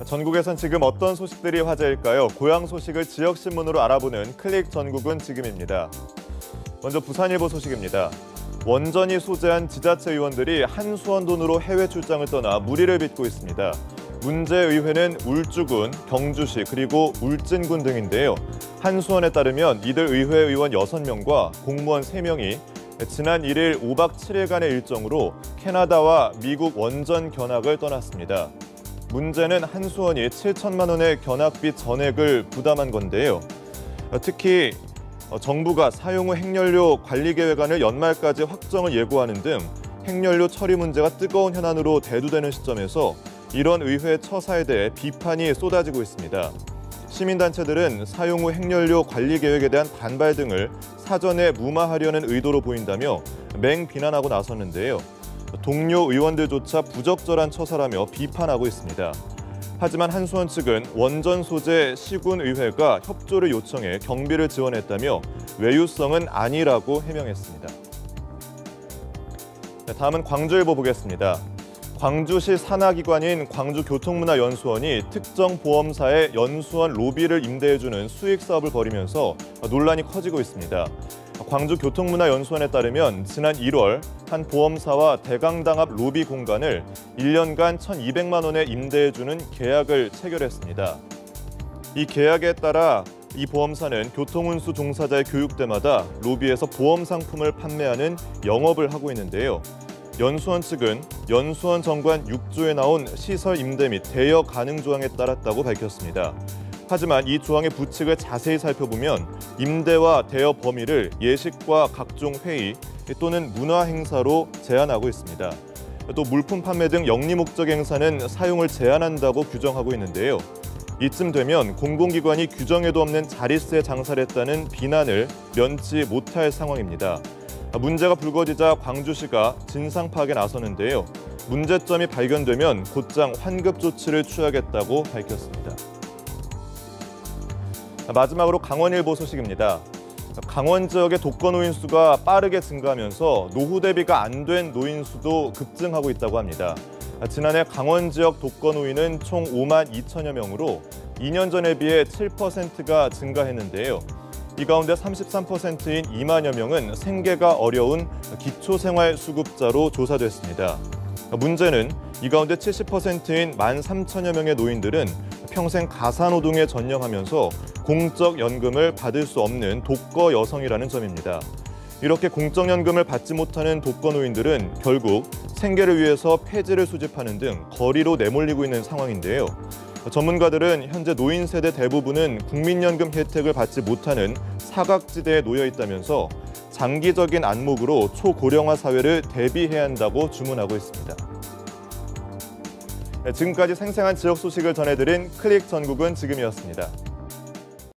전국에선 지금 어떤 소식들이 화제일까요? 고향 소식을 지역신문으로 알아보는 클릭 전국은 지금입니다. 먼저 부산일보 소식입니다. 원전이 소재한 지자체 의원들이 한수원 돈으로 해외 출장을 떠나 무리를 빚고 있습니다. 문제의회는 울주군, 경주시 그리고 울진군 등인데요. 한수원에 따르면 이들 의회 의원 6명과 공무원 3명이 지난 1일 5박 7일간의 일정으로 캐나다와 미국 원전 견학을 떠났습니다. 문제는 한수원이 7천만 원의 견학비 전액을 부담한 건데요. 특히 정부가 사용 후 핵연료 관리 계획안을 연말까지 확정을 예고하는 등 핵연료 처리 문제가 뜨거운 현안으로 대두되는 시점에서 이런 의회 처사에 대해 비판이 쏟아지고 있습니다. 시민단체들은 사용 후 핵연료 관리 계획에 대한 반발 등을 사전에 무마하려는 의도로 보인다며 맹비난하고 나섰는데요. 동료 의원들조차 부적절한 처사라며 비판하고 있습니다. 하지만 한수원 측은 원전 소재 시군의회가 협조를 요청해 경비를 지원했다며 외유성은 아니라고 해명했습니다. 다음은 광주일보 보겠습니다. 광주시 산하기관인 광주교통문화연수원이 특정 보험사에 연수원 로비를 임대해주는 수익 사업을 벌이면서 논란이 커지고 있습니다. 광주교통문화연수원에 따르면 지난 1월 한 보험사와 대강당 앞 로비 공간을 1년간 1,200만 원에 임대해주는 계약을 체결했습니다. 이 계약에 따라 이 보험사는 교통운수 종사자의 교육 때마다 로비에서 보험 상품을 판매하는 영업을 하고 있는데요. 연수원 측은 연수원 정관 6조에 나온 시설 임대 및 대여 가능 조항에 따랐다고 밝혔습니다. 하지만 이 조항의 부칙을 자세히 살펴보면 임대와 대여 범위를 예식과 각종 회의 또는 문화 행사로 제한하고 있습니다. 또 물품 판매 등 영리 목적 행사는 사용을 제한한다고 규정하고 있는데요. 이쯤 되면 공공기관이 규정에도 없는 자릿세 장사를 했다는 비난을 면치 못할 상황입니다. 문제가 불거지자 광주시가 진상 파악에 나서는데요. 문제점이 발견되면 곧장 환급 조치를 취하겠다고 밝혔습니다. 마지막으로 강원일보 소식입니다. 강원 지역의 독거노인 수가 빠르게 증가하면서 노후 대비가 안 된 노인 수도 급증하고 있다고 합니다. 지난해 강원 지역 독거노인은 총 5만 2천여 명으로 2년 전에 비해 7%가 증가했는데요. 이 가운데 33%인 2만여 명은 생계가 어려운 기초생활수급자로 조사됐습니다. 문제는 이 가운데 70%인 13,000여 명의 노인들은 평생 가사노동에 전념하면서 공적연금을 받을 수 없는 독거 여성이라는 점입니다. 이렇게 공적연금을 받지 못하는 독거노인들은 결국 생계를 위해서 폐지를 수집하는 등 거리로 내몰리고 있는 상황인데요. 전문가들은 현재 노인 세대 대부분은 국민연금 혜택을 받지 못하는 사각지대에 놓여 있다면서 장기적인 안목으로 초고령화 사회를 대비해야 한다고 주문하고 있습니다. 지금까지 생생한 지역 소식을 전해드린 클릭 전국은 지금이었습니다.